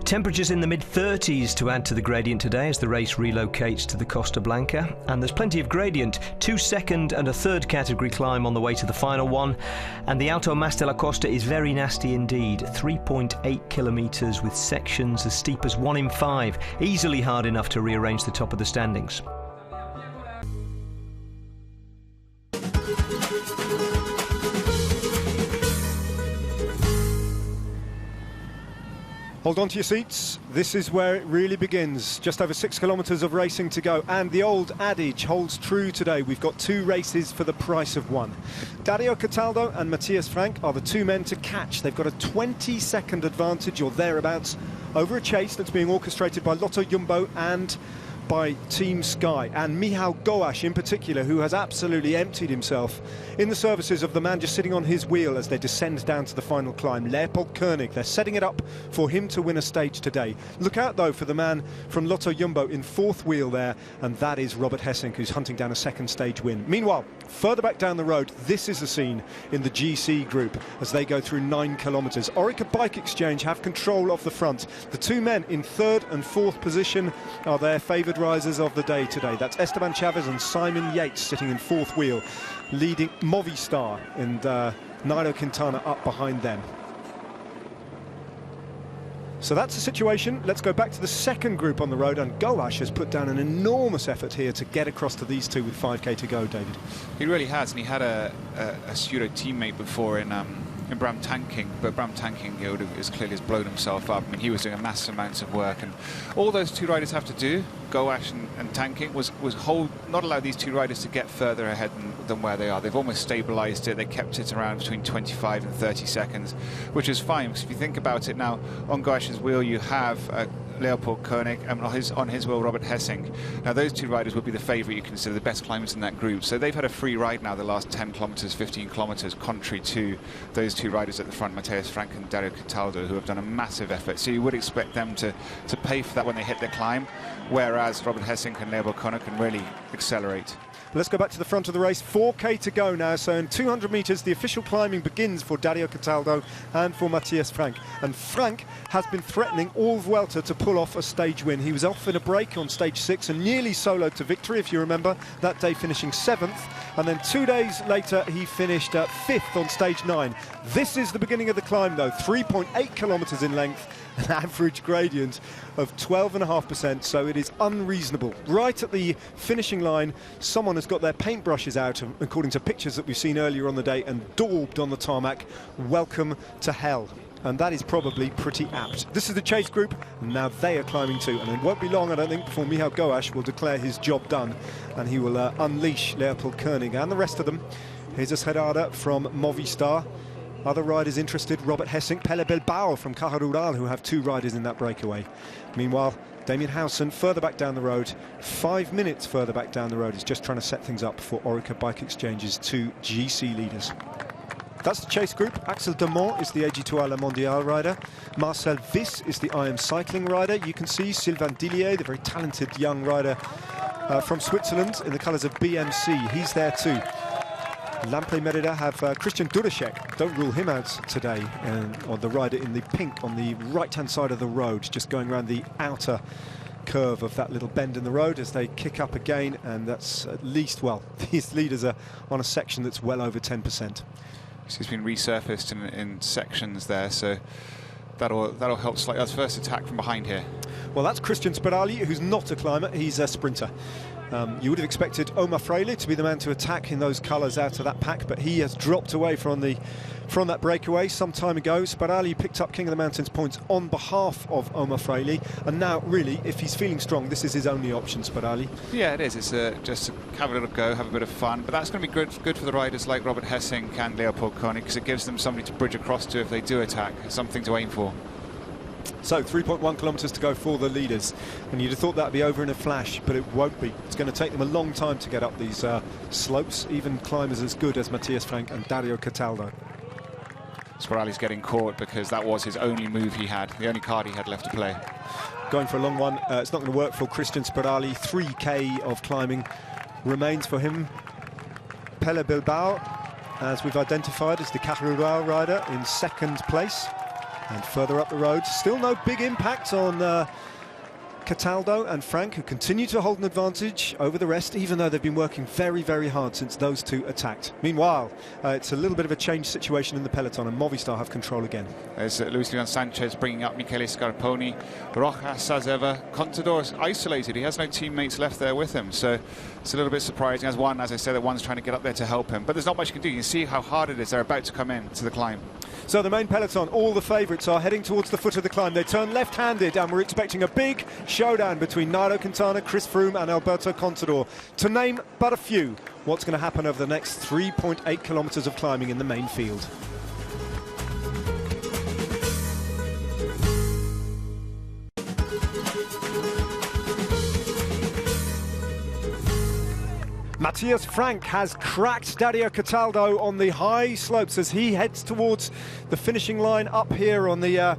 Temperatures in the mid-30s to add to the gradient today as the race relocates to the Costa Blanca. And there's plenty of gradient. 2 second and a third category climb on the way to the final one. And the Alto Mas de la Costa is very nasty indeed. 3.8 kilometres with sections as steep as 1 in 5. Easily hard enough to rearrange the top of the standings. Hold on to your seats. This is where it really begins. Just over 6 kilometres of racing to go. And the old adage holds true today. We've got 2 races for the price of 1. Dario Cataldo and Matthias Frank are the 2 men to catch. They've got a 20-second advantage or thereabouts over a chase that's being orchestrated by Lotto Jumbo and by Team Sky, and Michał Gołasz in particular, who has absolutely emptied himself in the services of the man just sitting on his wheel as they descend down to the final climb, Leopold Koenig. They're setting it up for him to win a stage today. Look out though for the man from Lotto Jumbo in 4th wheel there, and that is Robert Hessink, who's hunting down a 2nd stage win. Meanwhile, further back down the road, this is the scene in the GC group as they go through 9 kilometres. Orica Bike Exchange have control of the front. The 2 men in 3rd and 4th position are their favoured risers of the day today. That's Esteban Chavez and Simon Yates sitting in 4th wheel, leading Movistar, and Nairo Quintana up behind them. So that's the situation. Let's go back to the 2nd group on the road, and Gołasz has put down an enormous effort here to get across to these 2 with 5k to go, David. He really has, and he had a pseudo teammate before in Bram Tankink, but Bram Tankink is clearly has blown himself up. I mean, he was doing a massive amounts of work, and all those 2 riders have to do, Gołasz and Tankink, was not allow these 2 riders to get further ahead than where they are. They've almost stabilised it. They kept it around between 25 and 30 seconds, which is fine, because if you think about it now, on Gołasz's wheel you have Leopold Koenig, and on his wheel Robert Hessink. Now those 2 riders would be the favourite, you consider the best climbers in that group. So they've had a free ride now the last 10 kilometres, 15 kilometres, contrary to those 2 riders at the front, Matthias Frank and Dario Cataldo, who have done a massive effort. So you would expect them to pay for that when they hit their climb, whereas Robert Hessink and Leopold Koenig can really accelerate. Let's go back to the front of the race. 4k to go now, so in 200 metres the official climbing begins for Dario Cataldo and for Matthias Frank. And Frank has been threatening all Vuelta to pull off a stage win. He was off in a break on stage 6 and nearly soloed to victory, if you remember, that day finishing 7th. And then 2 days later he finished 5th on stage 9. This is the beginning of the climb though, 3.8 kilometres in length, an average gradient of 12.5%, so it is unreasonable. Right at the finishing line, someone has got their paintbrushes out, according to pictures that we've seen earlier on the day, and daubed on the tarmac, "Welcome to hell." And that is probably pretty apt. This is the chase group, and now they are climbing too. And it won't be long, I don't think, before Michał Gołasz will declare his job done, and he will unleash Leopold Koenig and the rest of them. Here's a Serrada from Movistar. Other riders interested, Robert Hessink, Pelle Bilbao from Caja Rural, who have 2 riders in that breakaway. Meanwhile, Damien Howson further back down the road, 5 minutes further back down the road, is just trying to set things up for Orica Bike Exchange's 2 GC leaders. That's the chase group. Axel Demont is the AG2R La Mondiale rider. Marcel Wyss is the IM Cycling rider. You can see Sylvain Dillier, the very talented young rider from Switzerland in the colours of BMC. He's there too. Lampe Merida have Christian Duracek. Don't rule him out today. Or the rider in the pink on the right-hand side of the road, just going around the outer curve of that little bend in the road as they kick up again. And that's at least, well, these leaders are on a section that's well over 10%. He's been resurfaced in sections there, so that'll help slightly. That's first attack from behind here. Well, that's Christian Sperali, who's not a climber, he's a sprinter. You would have expected Omar Freile to be the man to attack in those colours out of that pack, but he has dropped away from that breakaway some time ago. Sperali picked up King of the Mountains points on behalf of Omar Freile, and now really, if he's feeling strong, this is his only option, Sperali. Yeah, it is. It's just to have a little go, have a bit of fun, but that's going to be good for the riders like Robert Hessink and Leopold Koenig, because it gives them somebody to bridge across to if they do attack, something to aim for. So 3.1 kilometres to go for the leaders, and you'd have thought that'd be over in a flash, but it won't be. It's going to take them a long time to get up these slopes, even climbers as good as Matthias Frank and Dario Cataldo. Sperali's getting caught because that was his only move he had, the only card he had left to play. Going for a long one, it's not going to work for Christian Sperali. 3k of climbing remains for him. Pelle Bilbao, as we've identified, as the Caja Rural rider in 2nd place. And further up the road, still no big impact on Cataldo and Frank, who continue to hold an advantage over the rest, even though they've been working very, very hard since those two attacked. Meanwhile, it's a little bit of a changed situation in the peloton, and Movistar have control again. There's Luis Leon Sanchez bringing up Michele Scarponi. Rojas, as ever. Contador's isolated. He has no teammates left there with him, so it's a little bit surprising. As one, as I said, that one's trying to get up there to help him, but there's not much you can do. You can see how hard it is. They're about to come in to the climb. So the main peloton, all the favourites are heading towards the foot of the climb. They turn left-handed, and we're expecting a big showdown between Nairo Quintana, Chris Froome and Alberto Contador. To name but a few, what's going to happen over the next 3.8 kilometres of climbing in the main field. Matthias Frank has cracked Dario Cataldo on the high slopes as he heads towards the finishing line up here on the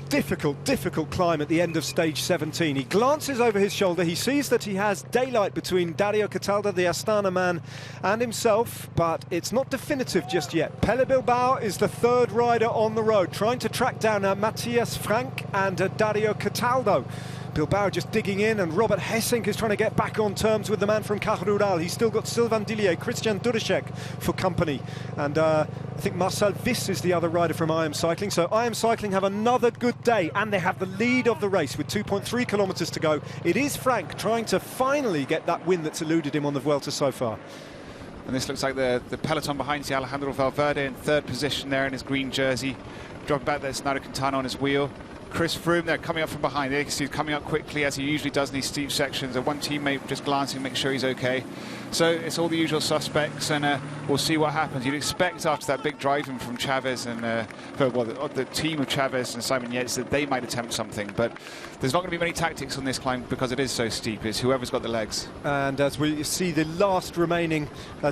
difficult climb at the end of stage 17. He glances over his shoulder. He sees that he has daylight between Dario Cataldo, the Astana man, and himself, but it's not definitive just yet. Pele Bilbao is the third rider on the road, trying to track down Matthias Frank and Dario Cataldo. Bilbao just digging in, and Robert Hessink is trying to get back on terms with the man from Caja Rural. He's still got Sylvain Dillier, Christian Duracek for company, and I think Marcel Viss is the other rider from IM Cycling. So IM Cycling have another good day, and they have the lead of the race with 2.3 kilometres to go. It is Frank trying to finally get that win that's eluded him on the Vuelta so far. And this looks like the peloton behind you. Alejandro Valverde in third position there in his green jersey. Dropping back, there's Nairo Quintana on his wheel. Chris Froome there coming up from behind. There you can see he's coming up quickly as he usually does in these steep sections. One teammate just glancing, make sure he's okay. So it's all the usual suspects, and we'll see what happens. You'd expect after that big driving from Chavez and the team of Chavez and Simon Yates that they might attempt something, but there's not going to be many tactics on this climb because it is so steep. It's whoever's got the legs. And as we see the last remaining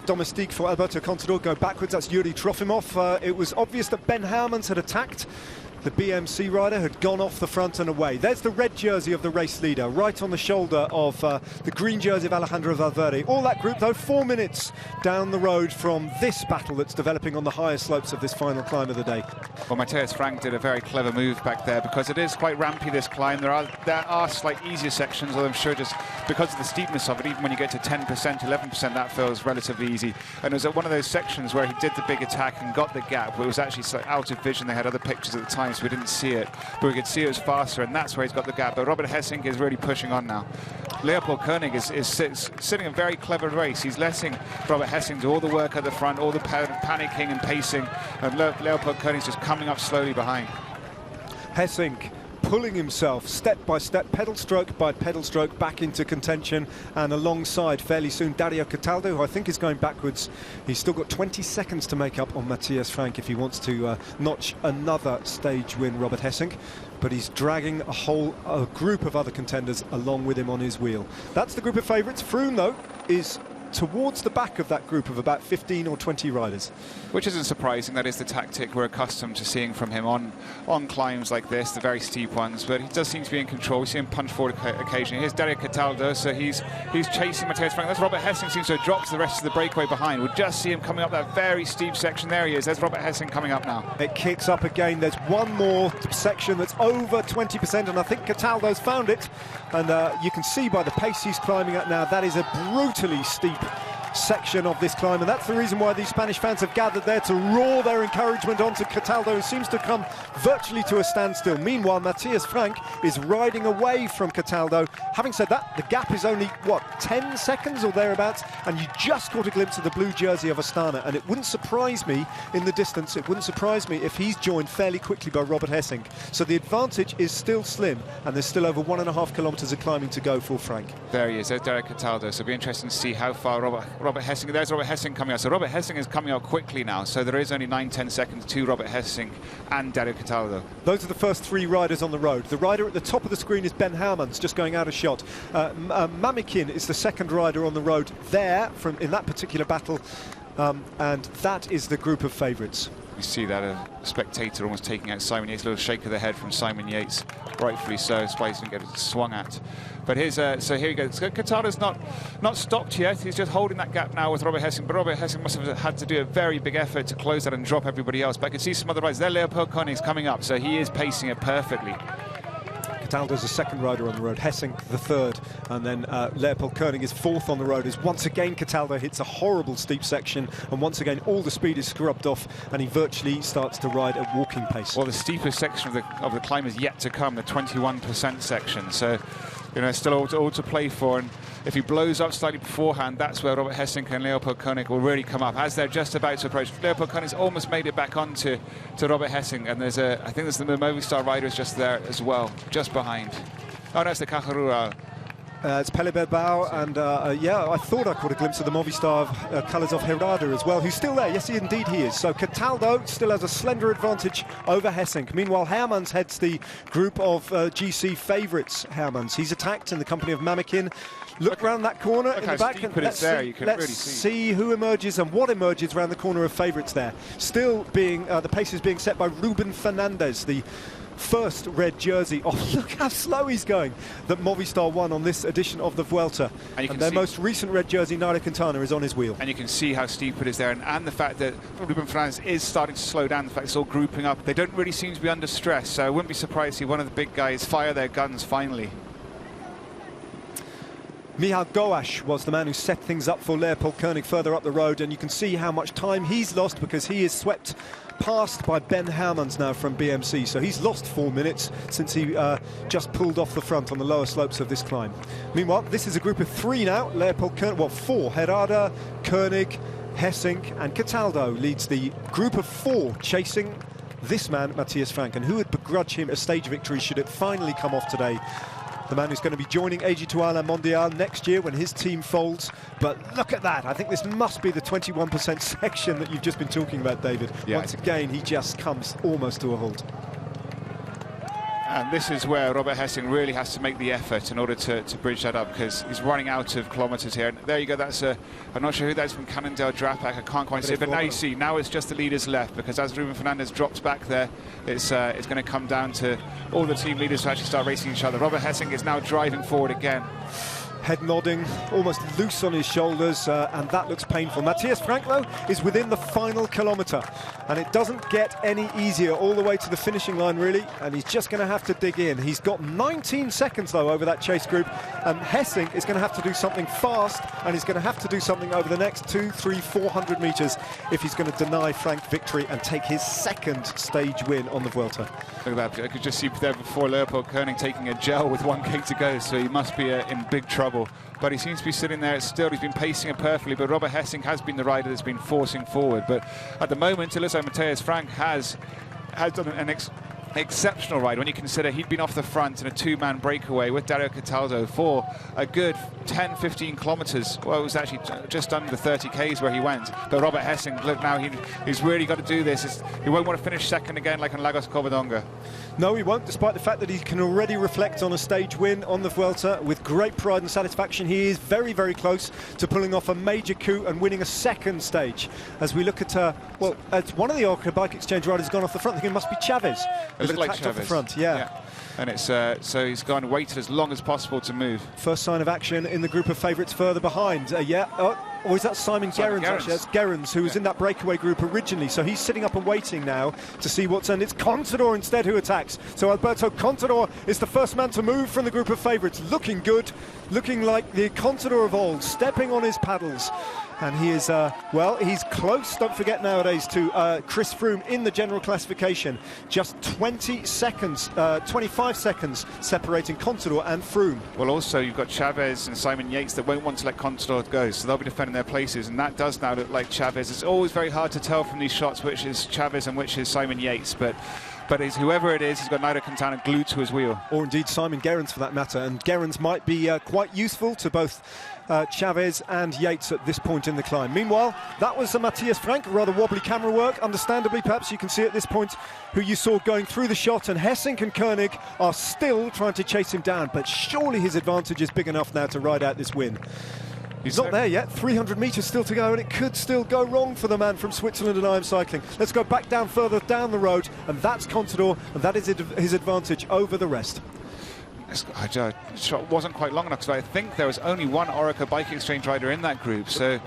domestique for Alberto Contador go backwards, that's Yuri Trofimov. It was obvious that Ben Hermans had attacked. The BMC rider had gone off the front and away. There's the red jersey of the race leader, right on the shoulder of the green jersey of Alejandro Valverde. All that group, though, 4 minutes down the road from this battle that's developing on the higher slopes of this final climb of the day. Well, Matthias Frank did a very clever move back there because it is quite rampy, this climb. There are slight easier sections, although I'm sure just because of the steepness of it, even when you get to 10%, 11%, that feels relatively easy. And it was at one of those sections where he did the big attack and got the gap, where it was actually out of vision. They had other pictures at the time, so we didn't see it, but we could see it was faster, and that's where he's got the gap. But Robert Hessink is really pushing on now. Leopold Koenig is sitting a very clever race. He's letting Robert Hessink do all the work at the front, all the panicking and pacing, and Leopold Koenig's just coming up slowly behind. Hessink pulling himself step by step, pedal stroke by pedal stroke, back into contention, and alongside fairly soon Dario Cataldo, who I think is going backwards. He's still got 20 seconds to make up on Matthias Frank if he wants to notch another stage win, Robert Hessink, but he's dragging a group of other contenders along with him on his wheel. That's the group of favourites. Froome, though, is towards the back of that group of about 15 or 20 riders. Which isn't surprising. That is the tactic we're accustomed to seeing from him on climbs like this, the very steep ones, but he does seem to be in control. We see him punch forward occasionally. Here's Dario Cataldo, so he's chasing Matthias Frank. That's Robert Hessink, seems to have dropped the rest of the breakaway behind. We'll just see him coming up that very steep section. There he is. There's Robert Hessink coming up now. It kicks up again. There's one more section that's over 20%, and I think Cataldo's found it. And you can see by the pace he's climbing at now, that is a brutally steep section of this climb, and that's the reason why these Spanish fans have gathered there to roar their encouragement onto Cataldo, who seems to come virtually to a standstill. Meanwhile, Matthias Frank is riding away from Cataldo. Having said that, the gap is only, what, 10 seconds or thereabouts, and you just caught a glimpse of the blue jersey of Astana, and it wouldn't surprise me in the distance, it wouldn't surprise me if he's joined fairly quickly by Robert Hessink. So the advantage is still slim, and there's still over 1.5 kilometres of climbing to go for Frank. There he is, there's Dario Cataldo, so it'll be interesting to see how far Robert Hessink, there's Robert Hessink coming out. So Robert Hessink is coming out quickly now, so there is only 9-10 seconds to Robert Hessink and Dario Cataldo. Those are the first three riders on the road. The rider at the top of the screen is Ben Hermans, just going out of shot. Mamikin is the second rider on the road there in that particular battle, and that is the group of favourites. You see that a spectator almost taking out Simon Yates. A little shake of the head from Simon Yates, rightfully so. Spice didn't get swung at. But here's so here you go. So Cataldo's not stopped yet. He's just holding that gap now with Robert Hessing. But Robert Hessing must have had to do a very big effort to close that and drop everybody else. But I can see some other riders. There, Leopold Konig's coming up, so he is pacing it perfectly. Cataldo's the second rider on the road, Hessing the third, and then Leopold Koenig is fourth on the road, as once again Cataldo hits a horrible steep section, and once again all the speed is scrubbed off, and he virtually starts to ride at walking pace. Well, the steepest section of the climb is yet to come, the 21% section, so you know, still all to play for. And if he blows up slightly beforehand, that's where Robert Hessing and Leopold Koenig will really come up, as they're just about to approach. Leopold Koenig's almost made it back onto Robert Hessing, and I think there's the Movistar riders just there as well, just behind. Oh, that's the Cajarura. It's Pele Bilbao, and yeah, I thought I caught a glimpse of the Movistar colours of Herrada as well, who's still there. Yes, indeed he is. So Cataldo still has a slender advantage over Hessing. Meanwhile, Hermans heads the group of GC favourites. Hermans, he's attacked in the company of Mamikin. Look around that corner in the back, and let's see who emerges and what emerges around the corner of favourites there. Still being the pace is being set by Ruben Fernandez, the first red jersey. Oh, look how slow he's going, that Movistar won on this edition of the Vuelta. And their most recent red jersey, Nairo Quintana, is on his wheel. And you can see how steep it is there, and the fact that Ruben Fernandez is starting to slow down, the fact it's all grouping up. They don't really seem to be under stress, so I wouldn't be surprised to see one of the big guys fire their guns finally. Michal Goash was the man who set things up for Leopold Koenig further up the road, and you can see how much time he's lost, because he is swept past by Ben Hermans now from BMC. So he's lost 4 minutes since he just pulled off the front on the lower slopes of this climb. Meanwhile, this is a group of three now. Leopold Koenig, well, four. Herrada, Koenig, Hessing and Cataldo leads the group of four chasing this man, Matthias Frank. And who would begrudge him a stage victory should it finally come off today? The man who's going to be joining Étoile Mondiale next year when his team folds. But look at that. I think this must be the 21% section that you've just been talking about, David. Yeah, once again, he just comes almost to a halt. And this is where Robert Hessing really has to make the effort in order to bridge that up, because he's running out of kilometres here. And there you go, that's I'm not sure who that is from Cannondale Drapac, I can't quite see it, but now you see, now it's just the leaders left, because as Ruben Fernandez drops back there, it's going to come down to all the team leaders to actually start racing each other. Robert Hessing is now driving forward again. Head nodding, almost loose on his shoulders, and that looks painful. Matthias Frank, though, is within the final kilometre, and it doesn't get any easier all the way to the finishing line, really, and he's just going to have to dig in. He's got 19 seconds, though, over that chase group, and Hessing is going to have to do something fast, and he's going to have to do something over the next 200, 300, 400 metres if he's going to deny Frank victory and take his second stage win on the Vuelta. Look at that, I could just see there before Leopold Koenig taking a gel with 1K to go, so he must be in big trouble. But he seems to be sitting there still. He's been pacing it perfectly, but Robert Hessing has been the rider that's been forcing forward. But at the moment, it looks like Matthias Frank has done an exceptional ride when you consider he'd been off the front in a two-man breakaway with Dario Cataldo for a good 10-15 kilometres. Well, it was actually just under 30 Ks where he went. But Robert Hessing, look now, he's really got to do this. He won't want to finish second again like on Lagos Covadonga. No, he won't, despite the fact that he can already reflect on a stage win on the Vuelta with great pride and satisfaction. He is very, very close to pulling off a major coup and winning a second stage. As we look at, well, one of the Orca Bike Exchange riders gone off the front. I think it must be Chavez. It looked like Chavez. Off the front, yeah. And it's so he's gone and waited as long as possible to move. First sign of action in the group of favourites further behind. Or is that Simon Gerrans, actually? That's Gerrans, who was in that breakaway group originally. So he's sitting up and waiting now to see what's... And it's Contador instead who attacks. So Alberto Contador is the first man to move from the group of favourites. Looking good, looking like the Contador of old, stepping on his paddles. And he is, well, he's close, don't forget nowadays, to Chris Froome in the general classification. Just 20 seconds, 25 seconds separating Contador and Froome. Well, also, you've got Chavez and Simon Yates that won't want to let Contador go, so they'll be defending their places, and that does now look like Chavez. It's always very hard to tell from these shots which is Chavez and which is Simon Yates, but it's whoever it is, he's got Nairo Quintana glued to his wheel. Or indeed Simon Gerrans for that matter, and Gerrans might be quite useful to both Chavez and Yates at this point in the climb. Meanwhile, that was Matthias Frank, rather wobbly camera work, understandably. Perhaps you can see at this point who you saw going through the shot, and Hessing and Koenig are still trying to chase him down, but surely his advantage is big enough now to ride out this win. He's not there yet. 300 metres still to go, and it could still go wrong for the man from Switzerland and IM Cycling. Let's go back down further down the road, and that's Contador, and that is his advantage over the rest. The shot wasn't quite long enough, because I think there was only one Orica Bike Exchange rider in that group. So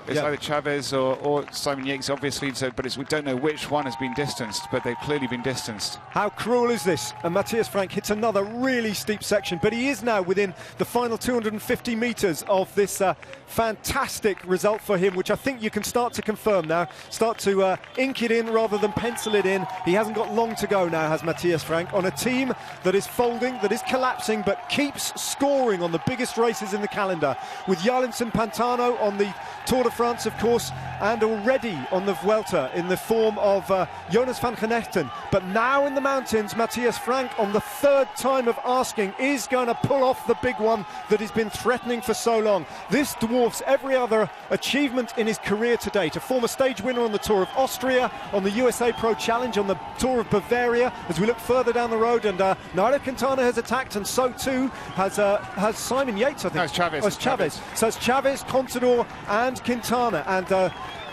it's either Chavez or Simon Yates, obviously. So, but we don't know which one has been distanced, but they've clearly been distanced. How cruel is this? And Matthias Frank hits another really steep section, but he is now within the final 250 metres of this fantastic result for him, which I think you can start to confirm now. Start to ink it in rather than pencil it in. He hasn't got long to go now, has Matthias Frank, on a team that is folding, that is collapsing, but keeps scoring on the biggest races in the calendar, with Jarlinson Pantano on the Tour de France, of course, and already on the Vuelta in the form of Jonas van Genechten. But now in the mountains, Matthias Frank, on the third time of asking, is going to pull off the big one that has been threatening for so long. This dwarfs every other achievement in his career to date. A former stage winner on the Tour of Austria, on the USA Pro Challenge, on the Tour of Bavaria. As we look further down the road, and Nairo Quintana has attacked, and so too has Simon Yates, I think. No, it's Chavez. Oh, it's Chavez. So it's Chavez, Contador and Quintana, and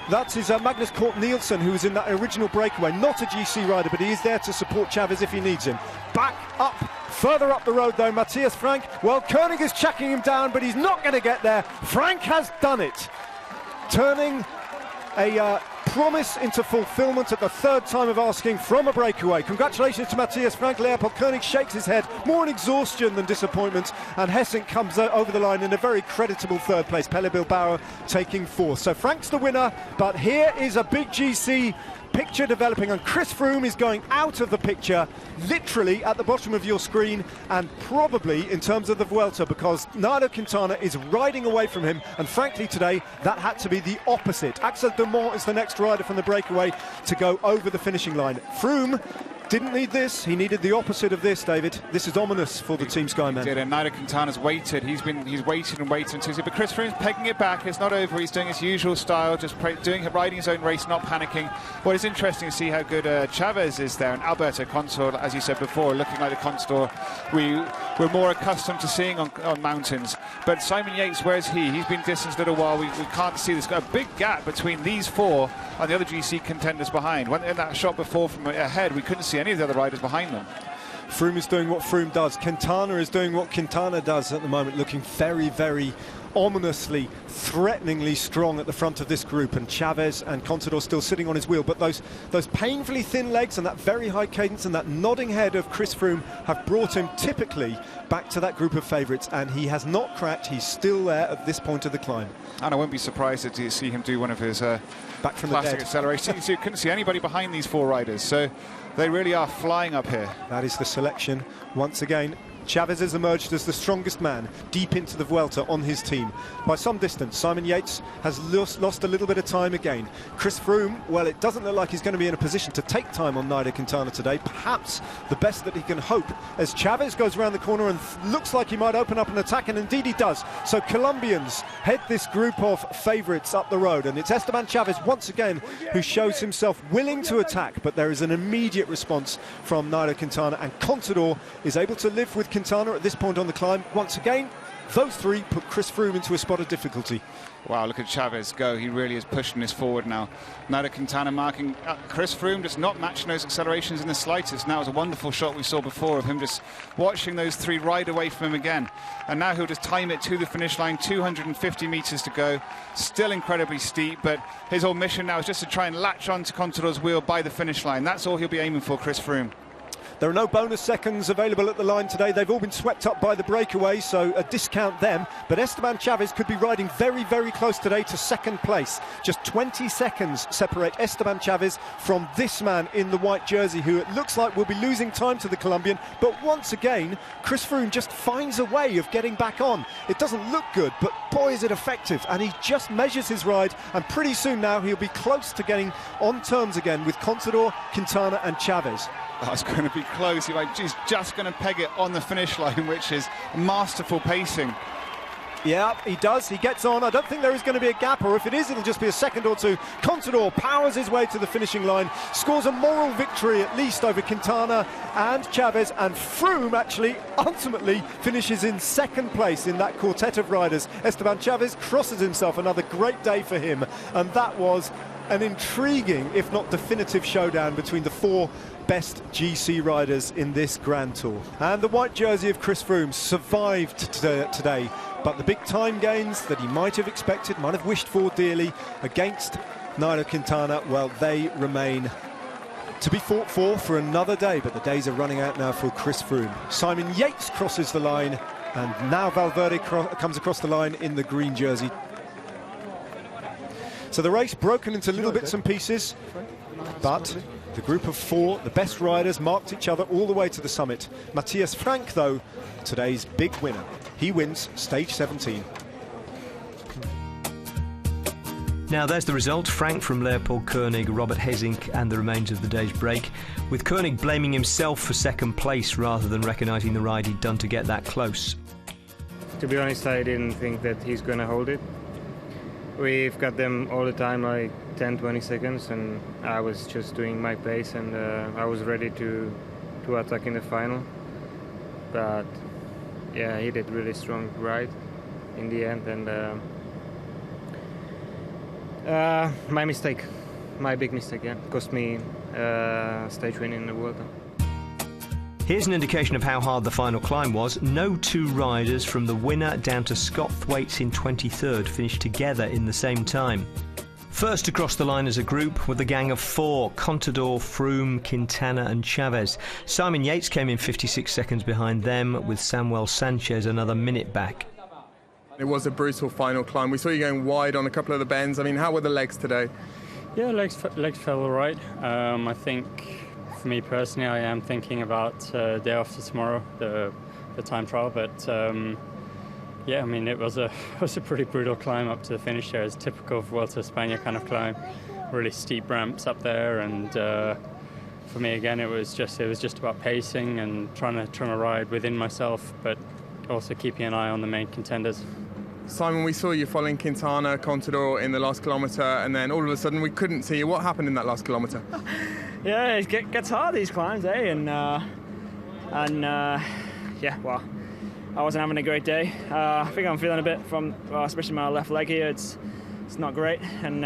that is Magnus Cort Nielsen, who was in that original breakaway. Not a GC rider, but he is there to support Chavez if he needs him. Back up, further up the road though, Matthias Frank. Well, Koenig is checking him down, but he's not going to get there. Frank has done it, turning a promise into fulfillment at the third time of asking from a breakaway. Congratulations to Matthias Frank. Leopold Koenig shakes his head, more in exhaustion than disappointment, and Hessink comes over the line in a very creditable third place. Pelle Bilbao taking fourth. So Frank's the winner, but here is a big GC picture developing, and Chris Froome is going out of the picture, literally at the bottom of your screen, and probably in terms of the Vuelta, because Nairo Quintana is riding away from him, and frankly today that had to be the opposite. Axel Dumont is the next rider from the breakaway to go over the finishing line. Froome didn't need this, he needed the opposite of this, David. This is ominous for the Team Sky men. He did, and Nairo Quintana's waited. He's waited and waited until, but Chris Froome's pegging it back. It's not over. He's doing his usual style, just riding his own race, not panicking. What is interesting to see how good Chavez is there, and Alberto Contador, as you said before, looking like the Contador we're more accustomed to seeing on mountains. But Simon Yates, where's he? He's been distanced a little while. We can't see this. A big gap between these four and the other GC contenders behind. When in that shot before from ahead, we couldn't see any of the other riders behind them. Froome is doing what Froome does. Quintana is doing what Quintana does at the moment, looking very, very ominously, threateningly strong at the front of this group, and Chavez and Contador still sitting on his wheel. But those painfully thin legs and that very high cadence and that nodding head of Chris Froome have brought him typically back to that group of favourites, and he has not cracked. He's still there at this point of the climb. And I won't be surprised to see him do one of his back from classic the dead accelerations. You couldn't see anybody behind these four riders, so they really are flying up here. That is the selection once again. Chavez has emerged as the strongest man deep into the Vuelta on his team by some distance. Simon Yates has lost a little bit of time again. Chris Froome, well, it doesn't look like he's going to be in a position to take time on Nairo Quintana today. Perhaps the best that he can hope, as Chavez goes around the corner and looks like he might open up an attack, and indeed he does. So Colombians head this group of favourites up the road, and it's Esteban Chavez once again who shows himself willing to attack, but there is an immediate response from Nairo Quintana, and Contador is able to live with Quintana at this point on the climb. Once again, those three put Chris Froome into a spot of difficulty. Wow, look at Chavez go. He really is pushing this forward now. Nairo Quintana marking Chris Froome, just not matching those accelerations in the slightest. Now, it was a wonderful shot we saw before of him just watching those three ride away from him again. And now he'll just time it to the finish line, 250 metres to go. Still incredibly steep, but his whole mission now is just to try and latch onto Contador's wheel by the finish line. That's all he'll be aiming for, Chris Froome. There are no bonus seconds available at the line today. They've all been swept up by the breakaway, so discount them. But Esteban Chavez could be riding very, very close today to second place. Just 20 seconds separate Esteban Chavez from this man in the white jersey, who it looks like will be losing time to the Colombian. But once again, Chris Froome just finds a way of getting back on. It doesn't look good, but boy is it effective. And he just measures his ride, and pretty soon now he'll be close to getting on terms again with Contador, Quintana and Chavez. That's going to be close. He's just going to peg it on the finish line, which is masterful pacing. Yeah, he does. He gets on. I don't think there is going to be a gap, or if it is, it'll just be a second or two. Contador powers his way to the finishing line, scores a moral victory at least over Quintana and Chavez, and Froome actually ultimately finishes in second place in that quartet of riders. Esteban Chavez crosses himself. Another great day for him, and that was an intriguing, if not definitive, showdown between the four best GC riders in this Grand Tour. And the white jersey of Chris Froome survived today, but the big time gains that he might have expected, might have wished for dearly against Nairo Quintana, well, they remain to be fought for another day, but the days are running out now for Chris Froome. Simon Yates crosses the line, and now Valverde comes across the line in the green jersey. So the race broken into little bits and pieces, but the group of four, the best riders, marked each other all the way to the summit. Matthias Frank, though, today's big winner. He wins stage 17. Now there's the result. Frank from Leopold Koenig, Robert Hesink and the remains of the day's break, with Koenig blaming himself for second place rather than recognising the ride he'd done to get that close. To be honest, I didn't think that he's going to hold it. We've got them all the time, like 10-20 seconds, and I was just doing my pace, and I was ready to attack in the final. But yeah, he did really strong ride in the end, and my mistake, my big mistake, yeah, cost me stage win in the Vuelta. Here's an indication of how hard the final climb was. No two riders from the winner down to Scott Thwaites in 23rd finished together in the same time. First across the line as a group were the gang of four: Contador, Froome, Quintana and Chavez. Simon Yates came in 56 seconds behind them, with Samuel Sanchez another minute back. It was a brutal final climb. We saw you going wide on a couple of the bends. I mean, how were the legs today? Yeah, legs felt all right. I think, for me personally, I am thinking about day after tomorrow, the time trial. But yeah, I mean, it was a pretty brutal climb up to the finish there. It's typical Vuelta a España kind of climb, really steep ramps up there. And for me, again, it was just about pacing and trying to ride within myself, but also keeping an eye on the main contenders. Simon, we saw you following Quintana, Contador in the last kilometre, and then all of a sudden we couldn't see you. What happened in that last kilometre? Yeah, it gets hard, these climbs, eh? And yeah, well, I wasn't having a great day. I think I'm feeling a bit from, well, especially my left leg here. It's not great, and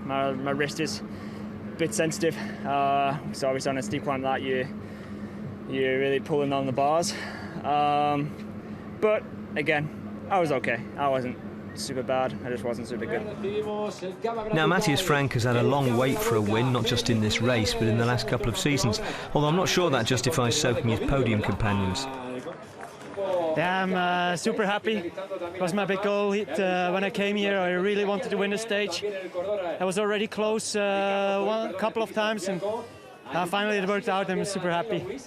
my wrist is a bit sensitive. So obviously on a steep climb like that, you're really pulling on the bars. But again, I was okay. I wasn't super bad, I just wasn't super good. Now Matthias Frank has had a long wait for a win, not just in this race but in the last couple of seasons, although I'm not sure that justifies soaking his podium companions. Yeah, I'm super happy. It was my big goal. When I came here, I really wanted to win the stage. I was already close a couple of times, and finally it worked out. I'm super happy.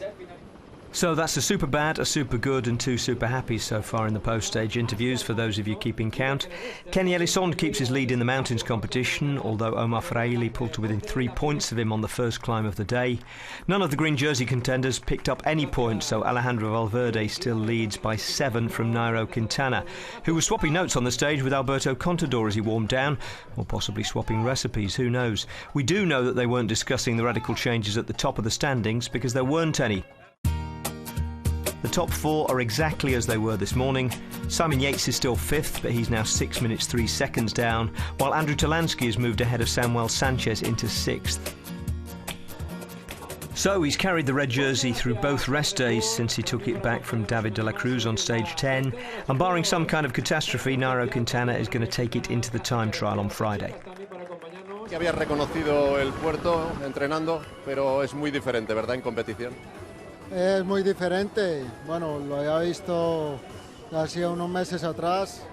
So that's a super bad, a super good and two super happy so far in the post-stage interviews for those of you keeping count. Kenny Elissonde keeps his lead in the mountains competition, although Omar Fraile pulled to within 3 points of him on the first climb of the day. None of the green jersey contenders picked up any points, so Alejandro Valverde still leads by 7 from Nairo Quintana, who was swapping notes on the stage with Alberto Contador as he warmed down, or possibly swapping recipes, who knows. We do know that they weren't discussing the radical changes at the top of the standings because there weren't any. The top 4 are exactly as they were this morning. Simon Yates is still 5th, but he's now 6 minutes 3 seconds down, while Andrew Talansky has moved ahead of Samuel Sanchez into 6th. So he's carried the red jersey through both rest days since he took it back from David de la Cruz on stage 10, and barring some kind of catastrophe, Nairo Quintana is going to take it into the time trial on Friday. Que había reconocido el puerto entrenando, pero es muy diferente, ¿verdad, en competición? Es muy diferente. Bueno, lo había visto hacía unos meses atrás.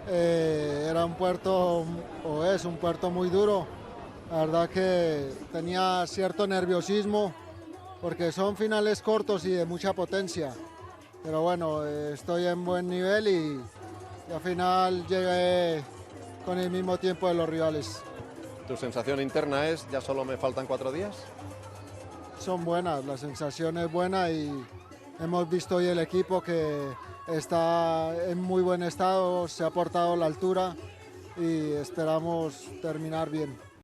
Era un puerto, o es un puerto muy duro. La verdad que tenía cierto nerviosismo porque son finales cortos y de mucha potencia. Pero bueno, estoy en buen nivel y al final llegué con el mismo tiempo de los rivales. ¿Tu sensación interna es, ya solo me faltan 4 días? Son buenas, la sensación es buena y hemos visto hoy el equipo que está en muy buen estado, se ha portado a la altura y esperamos terminar bien.